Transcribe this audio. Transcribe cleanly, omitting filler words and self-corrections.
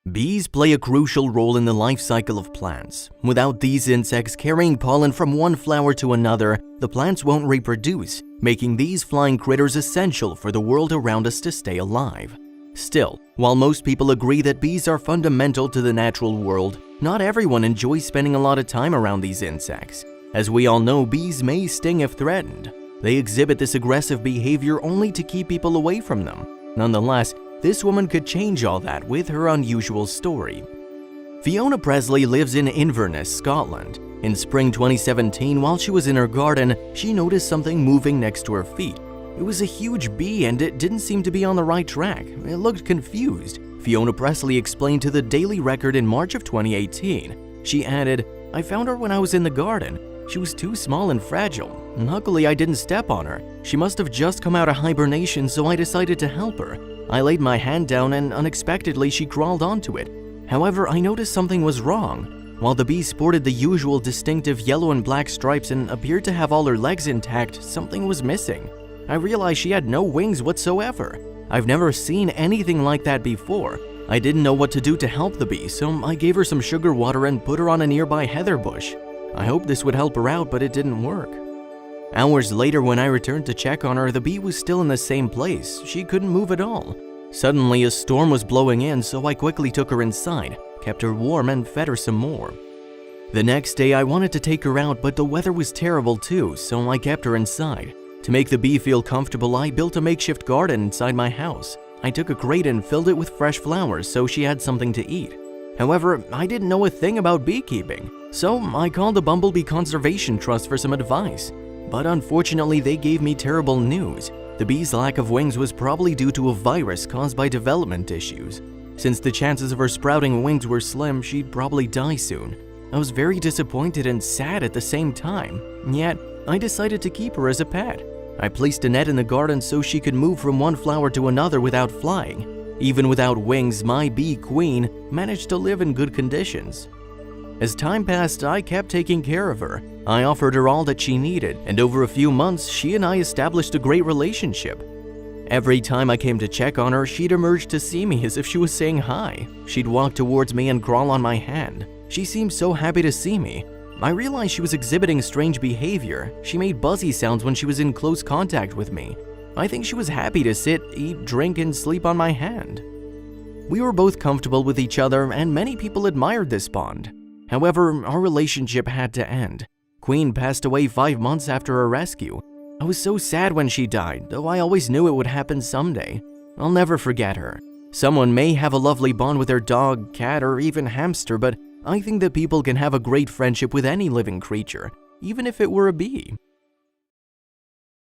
Bees play a crucial role in the life cycle of plants. Without these insects carrying pollen from one flower to another, the plants won't reproduce, making these flying critters essential for the world around us to stay alive. Still, while most people agree that bees are fundamental to the natural world, not everyone enjoys spending a lot of time around these insects. As we all know, bees may sting if threatened. They exhibit this aggressive behavior only to keep people away from them. Nonetheless, this woman could change all that with her unusual story. Fiona Presly lives in Inverness, Scotland. In spring 2017, while she was in her garden, she noticed something moving next to her feet. It was a huge bee and it didn't seem to be on the right track. It looked confused. Fiona Presly explained to the Daily Record in March of 2018. She added, "I found her when I was in the garden. She was too small and fragile. Luckily, I didn't step on her. She must have just come out of hibernation, so I decided to help her. I laid my hand down and unexpectedly she crawled onto it. However, I noticed something was wrong. While the bee sported the usual distinctive yellow and black stripes and appeared to have all her legs intact, something was missing. I realized she had no wings whatsoever. I've never seen anything like that before. I didn't know what to do to help the bee, so I gave her some sugar water and put her on a nearby heather bush. I hoped this would help her out, but it didn't work." Hours later, when I returned to check on her, the bee was still in the same place. She couldn't move at all. Suddenly, a storm was blowing in, so I quickly took her inside, kept her warm, and fed her some more. The next day, I wanted to take her out, but the weather was terrible too, so I kept her inside. To make the bee feel comfortable, I built a makeshift garden inside my house. I took a crate and filled it with fresh flowers so she had something to eat. However, I didn't know a thing about beekeeping, so I called the Bumblebee Conservation Trust for some advice. But unfortunately, they gave me terrible news. The bee's lack of wings was probably due to a virus caused by development issues. Since the chances of her sprouting wings were slim, she'd probably die soon. I was very disappointed and sad at the same time. Yet, I decided to keep her as a pet. I placed a net in the garden so she could move from one flower to another without flying. Even without wings, my bee queen managed to live in good conditions. As time passed, I kept taking care of her. I offered her all that she needed, and over a few months, she and I established a great relationship. Every time I came to check on her, she'd emerge to see me as if she was saying hi. She'd walk towards me and crawl on my hand. She seemed so happy to see me. I realized she was exhibiting strange behavior. She made buzzy sounds when she was in close contact with me. I think she was happy to sit, eat, drink, and sleep on my hand. We were both comfortable with each other, and many people admired this bond. However, our relationship had to end. Queen passed away 5 months after her rescue. I was so sad when she died, though I always knew it would happen someday. I'll never forget her. Someone may have a lovely bond with their dog, cat, or even hamster, but I think that people can have a great friendship with any living creature, even if it were a bee.